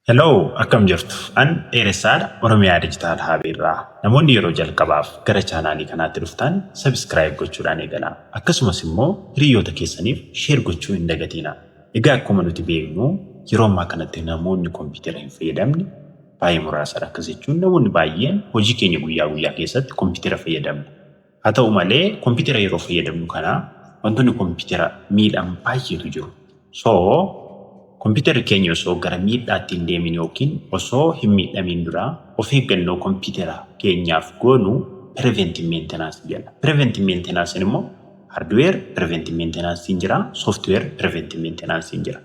Hello, akkam jirtu. An Dheeressaadha Oromiyaa Digital Hub irraa. Namoonni yeroo jalqabaaf gara chaanaalii kanaatti dhuftan subscribe gochuudhaan eegalaa. Akkasumas immoo hiriyoota keessaniif share gochuu hin dagatinaa. Egaa akkuma nuti beeknu yeroo ammaa kanatti namoonni kompiitara hin fayyadamne baay'ee muraasadha. Akkas jechuun namoonni baay'een hojii keenya guyyaa guyyaa keessatti kompiitara fayyadamna. Haa ta'u malee kompiitara yeroo fayyadamnu kana wantoonni kompiitara miidhan baay'eetu jiru. Kompiitarri keenya osoo gara miidhaatti hin deemin yookiin osoo hin miidhamin dura of eeggannoo kompiitara keenyaaf goonu preventive maintenance jedhama. Preventive maintenance immoo hardware preventive maintenance jira, software preventive maintenance jira.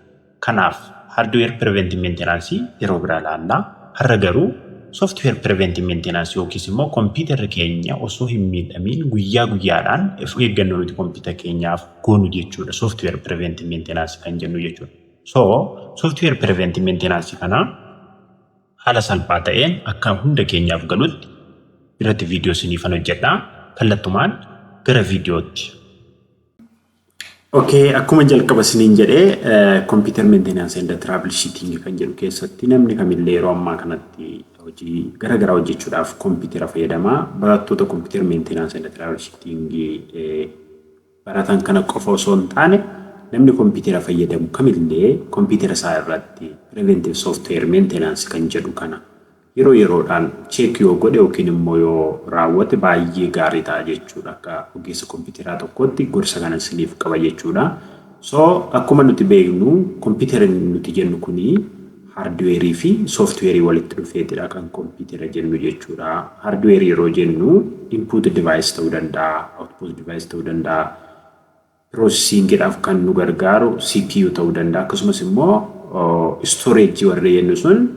Kanaaf hardware preventive maintenance yeroo biraa ilaalla. Har'a garuu software preventive maintenance yookiis immoo kompiitarri keenya osoo hin miidhamin guyyaa guyyaadhaan of eeggannoo nuti kompiitara keenyaaf goonu jechuudha. Software preventive maintenance kan jennu jechuudha. Software preventive maintenance kana haala salphaa ta'een akka hunda keenyaaf galutti biratti viidiyoo isiniifan hojjedha. Kallattumaan gara viidiyootti. Akkuma jalqaba isiniin jedhee computer maintenance and troubleshooting kan jedhu keessatti namni kamillee yeroo ammaa kanatti hojii garaagaraa hojjechuudhaaf kompiitara fayyadama. Barattoota computer maintenance and troubleshooting baratan kana qofa osoo hin taane namni kompiitara fayyadamu kamillee kompiitara isaa irratti preventive software maintenance kan jedhu kana yeroo yeroodhaan check yoo godhe yookiin immoo yoo raawwate baay'ee gaarii ta'a jechuudha. Akka ogeessa kompiitaraa tokkotti gorsa kana isiniif qaba jechuudha. Akkuma nuti beeknu kompiitara nuti jennu kuni hardware fi software walitti dhufeetidha kan kompiitara jennu jechuudha. Hardware yeroo jennu input device ta'uu danda'a, output device ta'uu danda'a. Processing jedhaaf kan nu gargaaru CPU ta'uu danda'a. Akkasumas immoo storage warra jennu sun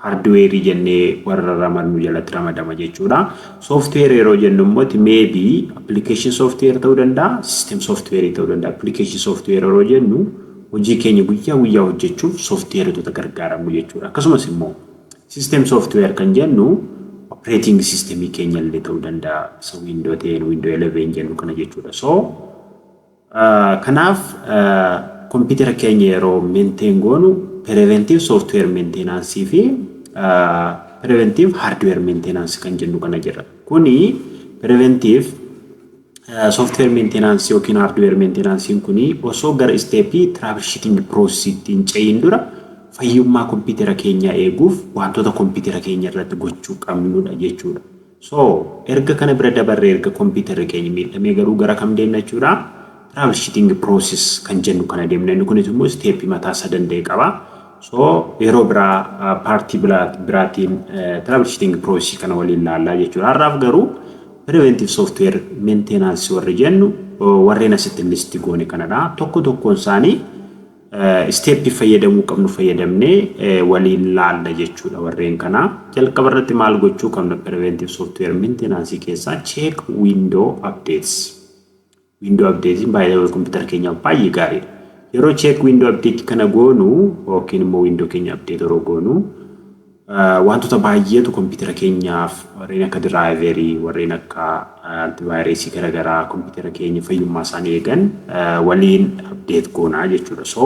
hardware jennee warra ramadnu jalatti ramadama jechuudha. Software yeroo jennu immoo maybe application software ta'uu danda'a, system software ta'uu danda'a. Application software yeroo jennu hojii keenya guyyaa guyyaa hojjechuuf softwareetota gargaaramnu jechuudha. Akkasumas immoo system software kan jennu operating system keenya illee ta'uu danda'a. Windows 10, Windows 11 jennu kana jechuudha. Kanaaf kompiitara keenya yeroo maintain goonu preventive software maintenance fi preventive hardware maintenance kan jennu kana jira. Kuni preventive software maintenance yookiin hardware maintenance kuni osoo gara steepii troubleshooting process hin ce'in dura fayyummaa kompiitara keenyaa eeguuf wantoota kompiitara keenya irratti gochuu qabnudha jechuudha. Erga kana bira dabarree erga kompiitara keenya miidhamee garuu gara kam deemna jechuudha? Troubleshooting process kan jennu kana deemna. Inni kunis immoo step mataa isaa danda'e qaba. Yeroo biraa paartii biraatiin troubleshooting process kana waliin ilaallaa jechuudha. Har'aaf garuu preventive software maintenance warra jennu warreen asitti listi goone kanadha. Tokko tokkoon isaanii step fayyadamuu qabnu fayyadamnee waliin ilaalla jechuudha warreen kana. Jalqaba irratti maal gochuu qabna preventive software maintenance keessaa check window updates. Window update baay'ee kompiitara keenyaaf baay'ee gaariidha. Yeroo check window update kana goonu yookiin immoo window keenya update yeroo goonu wantoota baay'eetu kompiitara keenyaaf warreen akka driverii, warreen akka antivirus garaagaraa kompiitara keenya fayyummaa isaanii eegan waliin update goonaa jechuudha.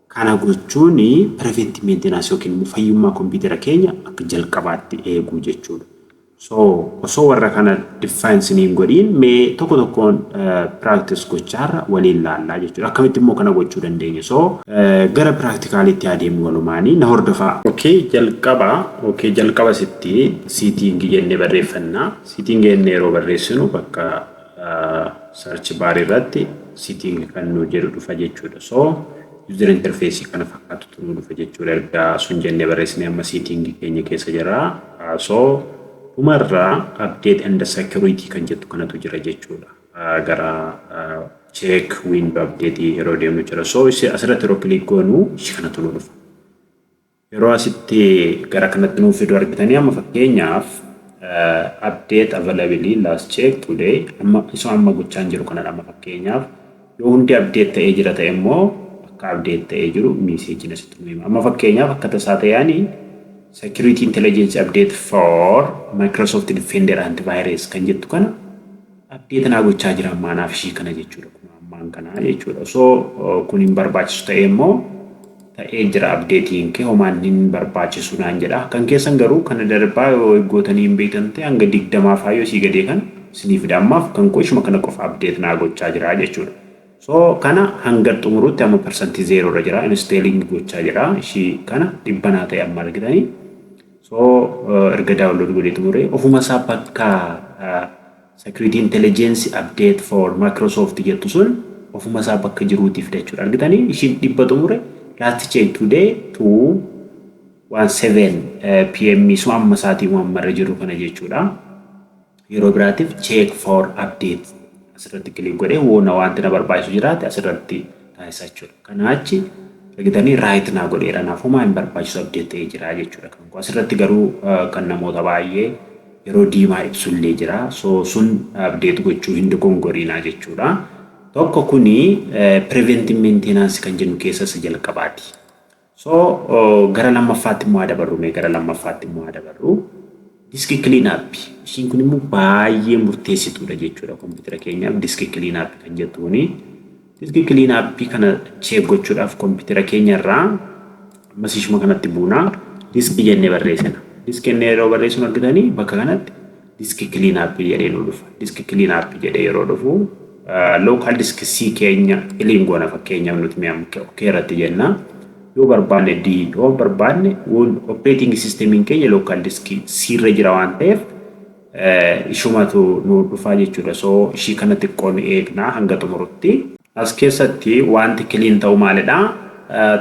Kana gochuun preventive maintenance yookiin fayyummaa kompiitara keenya akka jalqabaatti eeguu jechuudha. Osoo warra kana defense niin godhiin mee tokko tokkoon practice gochaarra waliin ilaallaa jechuudha. Akkamitti immoo kana gochuu dandeenya? Gara practicalitti adeemnu walumaanii na hordofaa. Jalqaba sitti setting jennee barreeffannaa. Setting jennee yeroo barreessinu bakka search bar irratti setting kan nu jedhu dhufa jechuudha. User interface kana fakkaatutu nu dhufa jechuudha. Erga sun jennee barreessine amma setting keenya keessa jira. Umarraa update and security kan jettu kanatu jira jechuudha. Gara check window update yeroo deemnu jira. Asirratti yeroo click goonu kanatu nu dhufa. Yeroo asitti gara kanatti nuuf fidu argitanii amma fakkeenyaaf update availability last check today amma gochaan jiru kanadha. Amma fakkeenyaaf yoo hundi update ta'ee jira ta'e immoo akka update ta'ee jiru message asitti nu hima. Amma fakkeenyaaf akka tasaa ta'anii security intelligence update for Microsoft Defender antivirus kan jettu kana update naa gochaa jira ammaanaaf ishii kana jechuudha. Kun ammaan kana jechuudha. Kun hin barbaachisu ta'e immoo ta'ee jira updating kee homaan hin barbaachisu naan jedha. Kan keessan garuu kana darbaa yoo eeggootanii hin beektan ta'e hanga 20 faayoo sii gadee kan isiniif dammaaf kan qoshuma kana qofa update naa gochaa jira jechuudha. So kana hanga xumurutti amma percentage 0 irra jira installing gochaa jira. Ishii kana dhibbanaa ta'e amma argitanii. So erga download godhee xumuree ofuma isaa bakka security intelligence update for Microsoft jettu sun ofuma isaa bakka jiruutiif jechuudha. Argitanii ishiin dhibba xumure last check today to 17 PM so amma saatii muammarra jiru kana jechuudha. Yeroo biraatiif check for update asirratti click godhee woona wanti na barbaachisu jiraate asirratti taasisaa jechuudha. Kana achi argitanii right naa godheera naaf homaa hin barbaachisu update ta'ee jira jechuudha. Kan asirratti garuu kan namoota baay'ee yeroo diimaa ibsullee jira. So sun update gochuu hin dogongoriinaa jechuudha. Tokko kuni preventive maintenance kan jennu keessa isa jalqabaati. So gara lammaffaatti immoo dabarru gara lammaffaatti immoo dabarru disk clean up. Ishiin kun immoo baay'ee murteessituudha jechuudha kompiitara keenyaaf disk clean up kan jettuuni. Disk clean up kana check gochuudhaaf kompiitara keenya irraa masishuma kanatti buuna disk jennee barreessina. Disk jennee yeroo barreessinu argitanii bakka kanatti disk clean up jedhee nu dhufa. Disk clean up jedhee yeroo dhufu local disk C keenya ilingoona fakkeenyaaf nuti mi'am keerratti jenna. Yoo barbaanne D yoo barbaanne operating system keenya local disk C irra jira waan ta'eef ishumatu nu dhufa jechuudha. So ishii kana xiqqoon eegnaa hanga xumurutti. As keessatti wanti clean ta'u maalidha?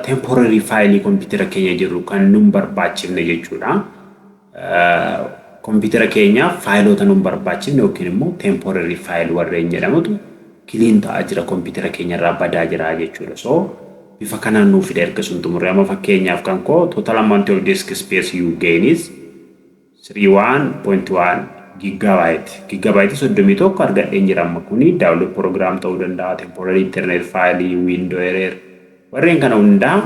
Temporary file computer keenya jiru kan nun barbaachifne jechuudha. Computer keenya faayiloota nun barbaachifne yookiin immoo temporary file warreen jedhamutu clean ta'aa jira computer keenya irraa badaa jira jechuudha. So bifa kanaan nuuf fide erga sun xumuree amma fakkeenyaaf kan koo total amount of disk space you gain is 31.1 gigabyte. Gigabyte 31 argadheen jira amma kuni download program ta'uu danda'a temporary internet file window error warreen kana hundaa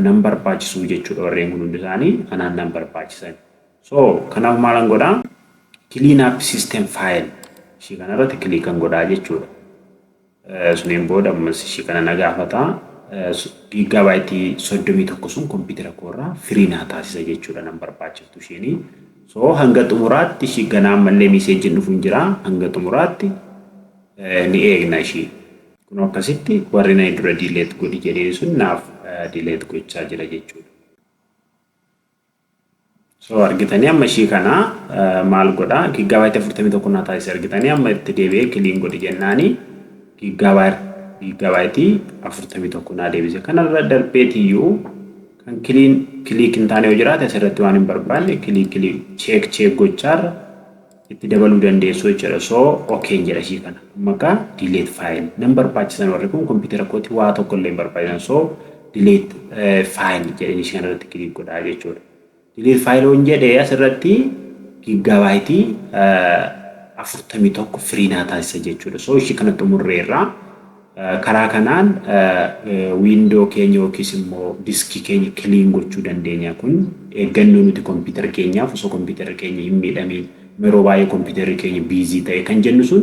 nan barbaachisu jechuudha. Warreen kun hundi isaanii anaan nan barbaachisan. So kanaaf maalan godhaa clean up system file ishii kanarratti click kan godhaa jechuudha. Suniin booda ammas ishii kana na gaafata gigabyte 31 sun kompiitara koorraa firii naa taasisa jechuudha nan barbaachiftu ishiini. So hanga xumuraatti ishii ganaa mallee message dhufu hin jira hanga xumuraatti ni eegna ishii. Kun akkasitti warri na dura delete godhi jedhee sun naaf delete gochaa jira jechuudha. So argitanii amma ishii kana maal godhaa gigabyte 41 naa taasisa argitanii amma itti deebi'ee clean godhi jennaani gigabyte 41 naa deebise. Kanarra darbeetiyyuu kan clean click hin taane yoo jiraate asirratti waan hin barbaanne click check gochaarra itti dabaluu dandeessu jechuudha. So okay jedha ishii kana maqaa delete file nan barbaachisan warri kun kompiitara kooti waa tokko illee hin barbaachisan. So delete file jedhanii ishii kanarratti click godhaa jechuudha. Delete file on jedhee asirratti gigabyte 41 free naa taasisa jechuudha. So ishii kana xumurreerra karaa kanaan window keenya yookiis immoo disk keenya clean gochuu dandeenya. Kun eeggannoo nuti kompiitara keenyaaf osoo kompiitara keenya hin miidhamin yeroo baay'ee kompiitarri keenya busy ta'e kan jennu sun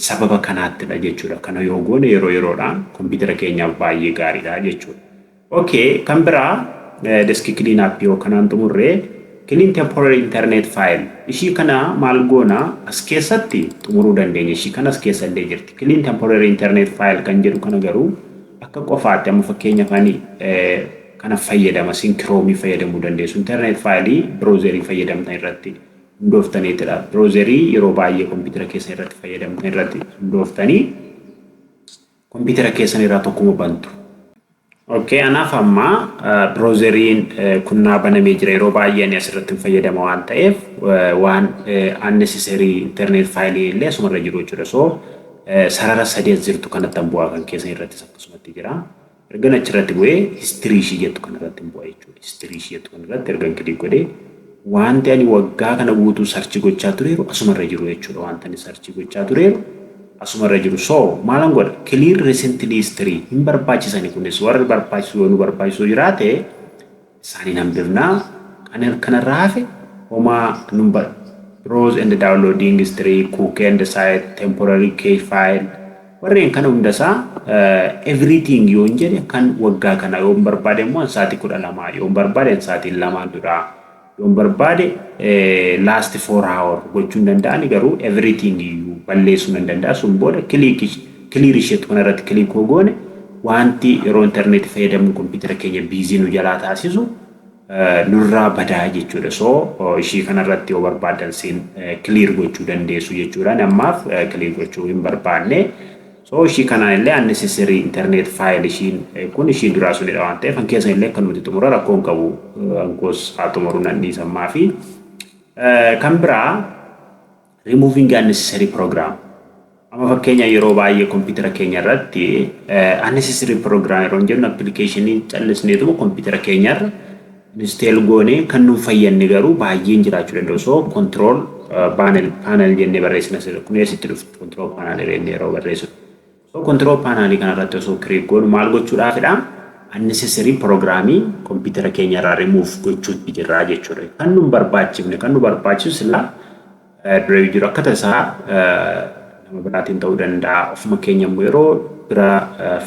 sababa kanaattidha jechuudha. Kana yoo goone yeroo yeroodhaan kompiitara keenyaaf baay'ee gaariidha jechuudha. Okay kan biraa disk clean up yoo kanaan xumurree clean temporary internet file ishii kana maal goona as keessatti xumuruu dandeenya. Ishii kana as keessa illee jirti. Clean temporary internet file kan jedhu kana garuu akka qofaatti amma fakkeenyaaf ani kana fayyadama Chrome fayyadamuu dandeessu. Internet file browserii fayyadamtan irratti hundooftaniitidha. Browserii yeroo baay'ee kompiitara keessa irratti fayyadamtan irratti hundooftanii kompiitara keessan irraa tokkuma bantu. Okay, anaaf amma browseriin kun naa banamee jira yeroo baay'ee ani asirratti fayyadama waan ta'eef waan unnecessary internet file illee asumarra jiru jechuudha. So sarara sadii jirtu kanatti bu'aa kan keessan irratti akkasumatti jira. Erga achirratti bu'ee history ishii jettu kanarratti bu'aa jechuudha. History ishii jettu kanarratti erga click godhee wanti ani waggaa kana guutuu search gochaa tureeru asumarra jiru jechuudha. Wanti ani search gochaa tureeru asumarra jiru. So maalan godha clear recently history hin barbaachisani kunis warri barbaachisu yoo nu barbaachisu jiraate isaaniin hambifnaa kanarraa hafe homaa number browse and downloading history cook and site temporary cache file warreen kana hundasaa everything yoo hin jedhe kan waggaa kana yoo barbaade immoo sa'aatii 12 yoo barbaade sa'aatii 2 dura yoo barbaade last 4 hour gochuun danda'ani garuu everything iyyuu balleessuu nan danda'a sun booda clear ishee kanarratti click goone wanti yeroo internet fayyadamu computer keenya busy nu jalaa taasisu nurraa badaa jechuudha. So ishii kanarratti yoo barbaadan siin clear gochuu dandeessu jechuudha. Ammaaf clear gochuu hin barbaanne. So ishii kanaan illee unnecessary internet file ishiin kun ishii duraa sunidha waan ta'eef keessa illee kan nuti xumura rakkoon qabu ankoos haa xumuruu nan dhiisammaa fi kan biraa removing unnecessary program. Amma fakkeenya yeroo baay'ee computer keenya irratti unnecessary program yeroo jennu application callisneetu computer keenya irra install goone kan nu fayyadne garuu baay'een jiraachuu danda'u. So control panel jennee barreessina kun eessitti dhuftu control panel jennee yeroo barreessu. So control panel kanarratti osoo click goonu maal gochuudhaafidha? Unnecessary programming computer keenya irraa remove gochuutti jirra jechuudha. Kan nu barbaachifne kan nu barbaachisu sila drive jiru akka tasaa nama biraatiin ta'uu danda'a. Ofuma keenya immoo yeroo bira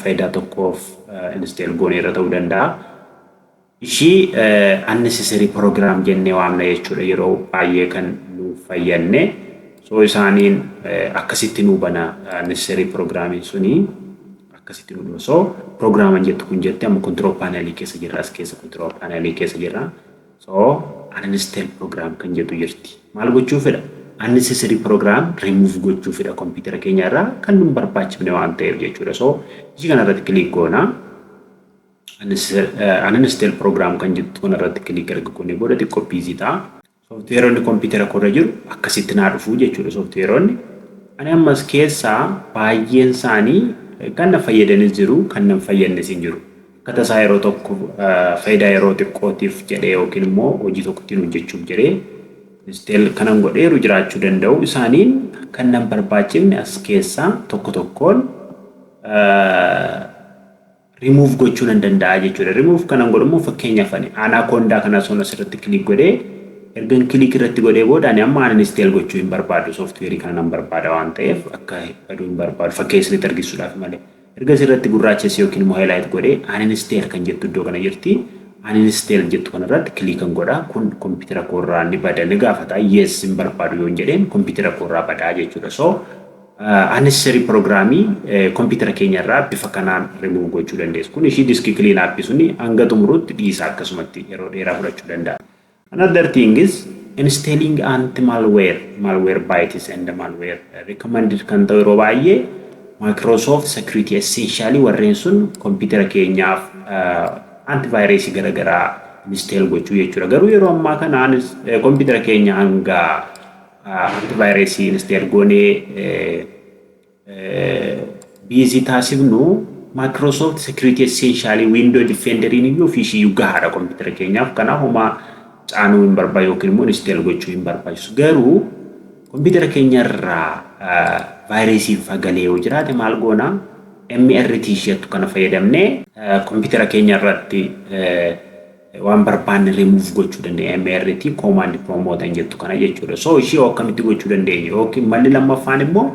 faayidaa tokkoof install goone irra ta'uu danda'a. Ishii unnecessary program jennee waamna jechuudha yeroo baay'ee kan nu fayyadne. So isaaniin akkasitti nu bana unnecessary programming suni akkasitti nu so programan jettu kun jette amma control panel keessa jirra as keessa control panel keessa jirra. So uninstall program kan jettu jirti. Maal gochuufidha? Unnecessary program remove gochuufidha computer keenya irraa kan nu barbaachifne waan ta'eef jechuudha. So ishii kanarratti click goona. Uninstall program kan jettu kanarratti click erga booda xiqqoo busy ta'a. Software on computer korra jiru akkasitti naa dhufu jechuudha software on. Ani ammas keessaa baay'een isaanii kan na fayyadanis jiru kan na fayyadnes hin jiru. Akka tasaa yeroo tokko faayidaa yeroo xiqqootiif jedhee yookiin immoo hojii tokkotti hojjechuuf jedhee install kanan godheeru jiraachuu danda'u. Isaaniin kan nan barbaachifne as keessaa tokko tokkoon remove gochuu nan danda'a jechuudha. Remove kanan godhu immoo fakkeenyaaf anaconda kana sun asirratti click godhee ergan click irratti godhee booda ani amma uninstall gochuu hin barbaadu software kana nan barbaada waan ta'eef akka baduu hin barbaadu fakkeessanii argisuudhaaf malee. Erga asirratti gurraachessi yookiin immoo highlight godhee uninstall kan jettu iddoo kana jirti. Uninstall jettu kanarratti click kan godha kun computer koorraa ni bada ni gaafata yes hin barbaadu yoo jedheen computer koorraa badaa jechuudha. So unnecessary programming computer keenya irraa bifa kanaan remove gochuu dandeessu. Kun ishii disk clean app suni hanga xumurutti dhiisa akkasumatti yeroo dheeraa fudhachuu danda'a. Another thing is installing malware bytes and malware recommended kan ta'u yeroo baay'ee Microsoft Security Essentially warreen sun computer keenyaaf antivirus garagaraa install gochuu jechuudha. Garuu yeroo ammaa kana computer keenya hanga antivirus install goonee busy taasifnu Microsoft Security Essentially Windows Defender iyyuu fiishii gahaadha computer keenyaaf kanaafuma caanuu hin barbaadu yookiin immoo install gochuu hin barbaachisu. Garuu computer keenya irraa virusii fagalee yoo jiraate maal goona MRT jettu kana fayyadamnee computer keenya irratti waan barbaanne remove gochuu dandeenya. MRT command promote jettu kana jechuudha. So ishii akkamitti gochuu dandeenya yookiin malli lammaffaan immoo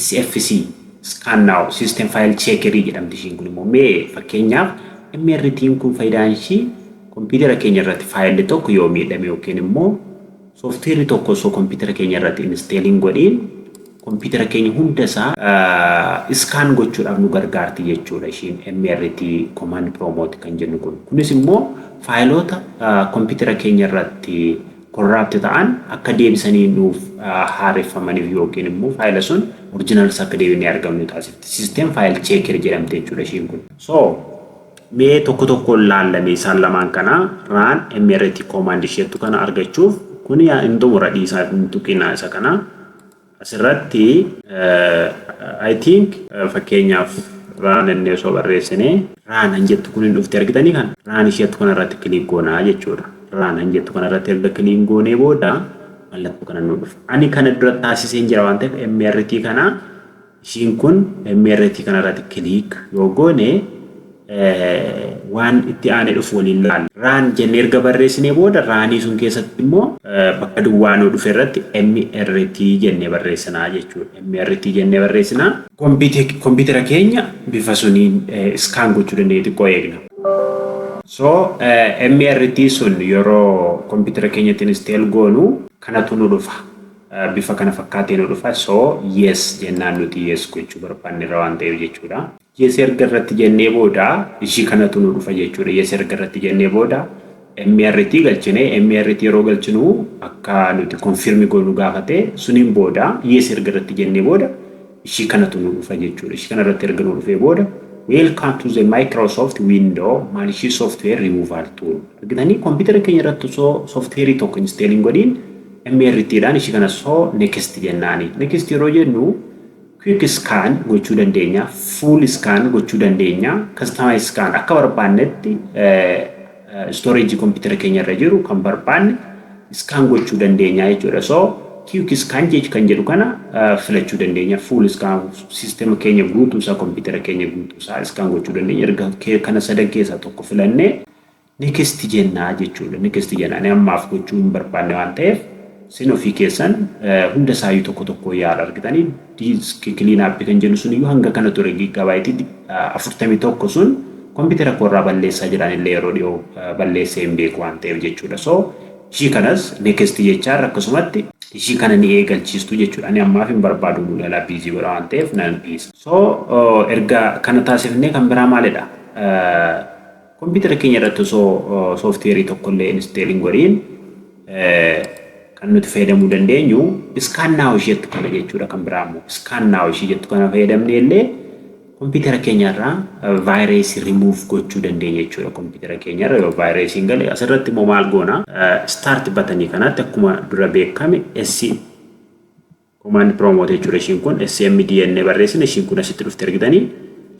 SFC scan now system file checker jedhamti ishiin kun immoo mee fakkeenyaaf MRT kun faayidaan ishii computer keenya irratti file tokko yoo miidhame yookiin immoo software tokko so computer keenya irratti installing godhin computer keenya hundasaa scan gochuudhaaf nu gargaarti jechuudha ishiin MRT command promote kan jennu kun. Kunis immoo faayilota computer keenya irratti corrupt ta'an akka deebisanii nuuf haareffamaniif yookiin immoo faayila sun original akka deebinee argamnu taasifti. System file checker jedhamte jechuudha ishiin kun. So mee tokko tokko laallamee isaan lamaan kana run MRT command isheetu kana argachuuf kun hin xumura dhiisaa tuqinaa isa kana asirratti I think fakkeenyaaf run innee osoo barreessinee run hin jettu kun hin dhufte argitanii kan run isheetu kana irratti click goonaa jechuudha. Run hin jettu kana irratti erga click goonee booda mallattoo kana nu dhufa. Ani kana dura taasisee jira waan ta'eef MRT kana ishiin kun MRT kana irratti click yoo goone waan itti aanee dhufu waliin laalla. Raan jennee erga barreessinee booda raanii sun keessatti immoo bakka duwwaanuu dhufe irratti MRT jennee barreessinaa jechuudha. MRT jennee barreessinaa. Kompiitara keenya bifa suniin iskaan gochuu danda'e xiqqoo eegna. So MRT sun yeroo kompiitara keenyatti install goonu kanatu nu dhufa. Bifa kana fakkaatee nu dhufa. So yes jennaan nuti yes gochuu barbaanne irra waan ta'eef jechuudha. Yes erga irratti jennee booda ishii kanatu nu dhufa jechuudha. Yes erga irratti jennee booda MRT galchine. MRT yeroo galchinu akka nuti confirm goonu gaafate suniin booda yes erga irratti jennee booda ishii kanatu nu dhufa jechuudha. Ishii kana irratti erga nu dhufee booda welcome to the Microsoft Windows Malicious Software Removal Tool. Argitanii kompiitara keenya irratti software tokko installing godhin MRT dhaan ishii kana next jennaani. Next yeroo jennu quick scan gochuu dandeenya, full scan gochuu dandeenya, customize scan akka barbaannetti storage computer keenya irra jiru kan barbaanne scan gochuu dandeenya jechuudha. So quick scan kan jedhu kana filachuu dandeenya. Full scan system keenya guutuusaa computer keenya guutuusaa scan gochuu dandeenya. Erga kana sadan keessaa tokko filannee next jennaa jechuudha. Next jennaan ammaaf gochuu hin barbaanne waan ta'eef sin ofii keessan hunda saayyuu tokko yaala. Argitanii disk clean up kan jennu sun iyyuu hanga kana ture gigabyte 41 sun kompiitara koorraa balleessaa jiran illee yeroo dhiyoo balleessee hin beeku waan ta'eef jechuudha. So ishii kanas next jechaan akkasumatti ishii kana ni eegalchiistu jechuudha. Ani ammaaf hin barbaadu lulala busy godha waan ta'eef nan dhiisa. So erga kana taasifnee kan biraa maalidha? Kompiitara keenya irratti software tokko illee installing godhin kan nuti fayyadamuu dandeenyu scan now jettu kana jechuudha. Kan biraamu scan now jettu kana fayyadamne illee kompiitara keenya irraa virus remove gochuu dandeenya jechuudha. Kompiitara keenya irra yoo virus hin galle asirratti immoo maal goona start button kanatti akkuma dura beekame SC command promote jechuudha. Ishiin kun SMD jennee barreessine. Ishiin kun asitti dhufte argitanii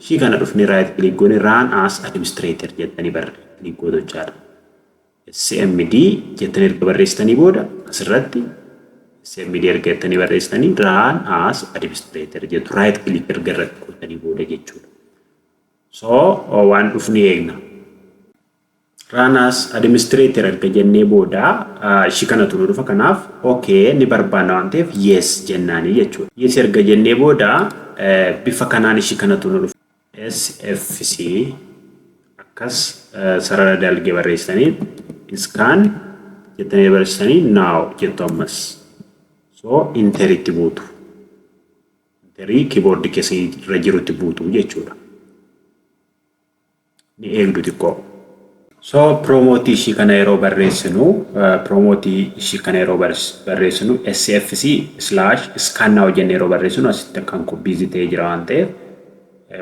ishii kana dhufne right click goone run as administrator jettanii click gootu jechaadha. SMD jettanii erga barreessitanii booda asirratti SMD erga jettanii barreessitanii run as administrator jettu right click erga irratti gootanii booda jechuudha. So waan dhufni eegna. Run as administrator erga jennee booda ishii kanatu nu dhufa. Kanaaf okay ni barbaanna waan ta'eef yes jennaanii jechuudha. Yes erga jennee booda bifa kanaan ishii kanatu nu dhufa. SFC akkas sarara dalgee barreessitanii scan jettanii barreessitanii now jettu ammas. So enter itti buutu. Enteri keyboard keessa irra jirutti buutu jechuudha. Ni eegdu xiqqoo. So promote ishii kana yeroo barreessinu SFC/scan now jennee yeroo barreessinu asitti akkan busy ta'ee jira waan ta'eef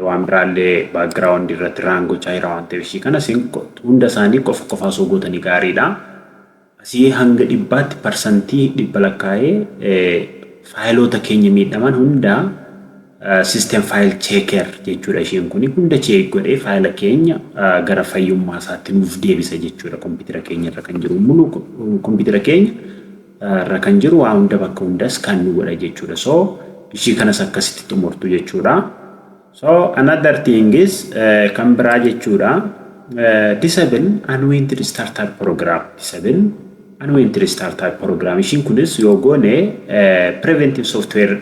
waan biraallee background irratti raan gochaa jira waan ta'eef ishii kana hunda isaanii qofa osoo gootanii gaariidha. Asii hanga 100% lakkaa'ee faayiloota keenya miidhaman hunda system file checker jechuudha. Ishiin kun hunda check godhee faayila keenya gara fayyummaa isaatti nuuf deebisa jechuudha. Kompiitara keenya irra kan jiru kompiitara keenya irra kan jiru waa hunda bakka hundas kan nu godha jechuudha. So ishii kanas akkasitti xumurtu jechuudha. So another thing is kan biraa jechuudha. Disable unwanted startup program. Disable unwanted startup program. Ishiin kunis yoo goone preventive software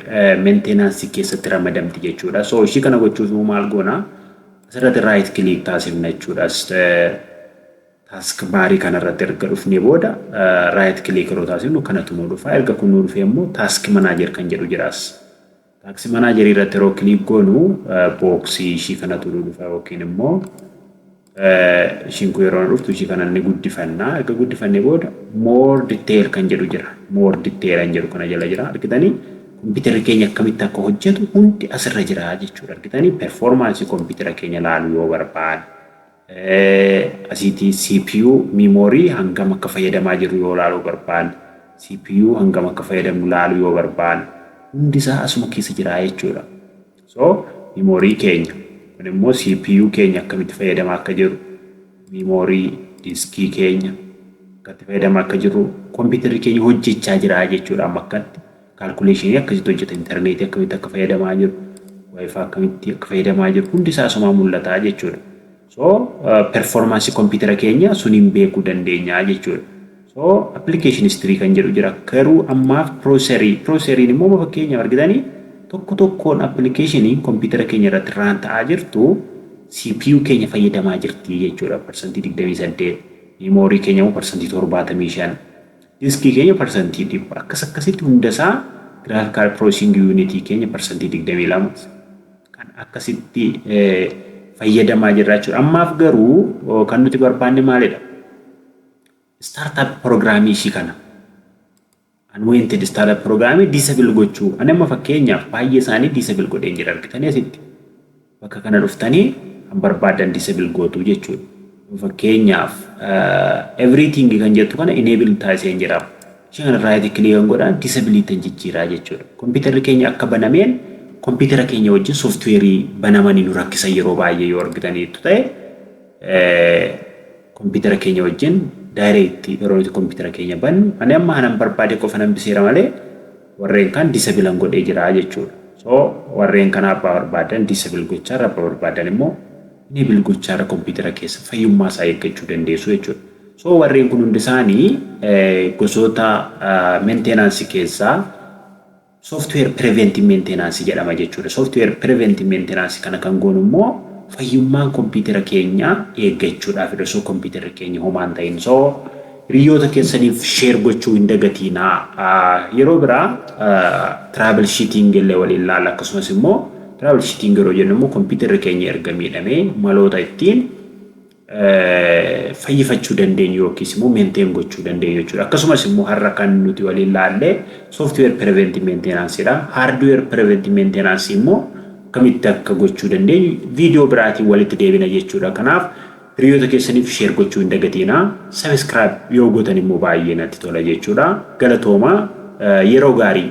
maintenance keessatti ramadamti jechuudha. So ishii kana gochuuf maal goona? Asirratti right click taasifna jechuudha. Task bar kana irratti erga dhufnee booda right click yeroo taasifnu kanatu nu dhufa. Erga kun nu dhufee immoo task manager kan jedhu jiraas. Task manager irratti yeroo click goonu box ishii kanatu nu dhufa yookiin immoo ishiin kun yeroo dhuftu ishii kana ni guddifanna. Erga guddifannee booda more detail kan jedhu jira. More detail kan jedhu kana jala jira. Argitanii kompiitara keenya akkamitti akka hojjetu hundi asirra jira jechuudha. Argitanii performance kompiitara keenya ilaaluu yoo barbaanne asitti CPU memory hangam akka fayyadamaa jiru yoo ilaaluu barbaanne CPU hangam akka fayyadamu ilaaluu yoo barbaanne hundi isaa asuma keessa jira jechuudha. So memory keenya kun immoo CPU keenya akkamitti fayyadamaa akka jiru memory diskii keenya akkamitti fayyadamaa akka jiru kompiitarri keenya hojjechaa jira jechuudha. Amma akkatti calculation akkasitti hojjeta internet akkamitti akka fayyadamaa jiru wifi akkamitti akka fayyadamaa jiru hundi isaa asuma mul'ata jechuudha. So performance computer keenya suniin beekuu dandeenya jechuudha. So application history kan jedhu jira. Garuu ammaaf processoriin immoo fakkeenya argitanii tokkoon applicationii computer keenya irratti run ta'aa jirtu CPU keenya fayyadamaa jirti jechuudha. Percentage 28, memory keenya immoo percentage 75, diskii keenya percentage 100. Akkasitti hundasaa graphical processing unit keenya percentage 22 kan akkasitti fayyadamaa jirra jechuudha. Ammaaf garuu kan nuti barbaanne maalidha? Startup programming ishii kana. Unwanted startup programming disable gochuu. Ani amma fakkeenyaaf baay'ee isaanii disable godheen jira argitanii asitti. Bakka kana dhuftanii kan barbaadan disable gootu jechuudha. Fakkeenyaaf everything kan jettu kana enable taasiseen jira. Ishee kana right click godhaan disability jijjiiraa jechuudha. Kompiitarri keenya akka banameen kompiitara keenya wajjin softweerii banamanii nu rakkisan yeroo baay'ee yoo argitaniitu ta'e kompiitara keenya wajjin direct yeroo kompiitara keenya bannu ani amma hanan barbaade qofa nan biseera malee warreen kan disable godhee jira jechuudha. So warreen kana abbaa barbaadan disable gochaa abbaa barbaadan immoo enable gochaa kompiitara keessa fayyummaa isaa eeggachuu dandeessu jechuudha. So warreen kun hundi isaanii gosoota maintenance keessaa software preventive maintenance jedhama jechuudha. Software preventive maintenance kana kan goonu immoo fayyummaan kompiitara keenya eeggachuudhaaf iddoo kompiitara keenya homaan ta'in. So hiriyoota keessaniif share gochuu hin dagatinaa. Yeroo biraa travel sheeting illee waliin ilaalla. Akkasumas immoo travel sheeting yeroo jennu immoo kompiitara keenya erga miidhamee maloota ittiin fayyifachuu dandeenyu yookiis immoo maintain gochuu dandeenyu jechuudha. Akkasumas immoo har'a kan nuti waliin ilaalle software preventive maintenance dha. Hardware preventive maintenance immoo kamitti akka gochuu dandeenyu viidiyoo biraatiin walitti deebina jechuudha. Kanaaf hiriyoota keessaniif share gochuu hin dagatinaa. Subscribe yoo gootan immoo baay'ee natti tola jechuudha. Galatooma yeroo gaarii.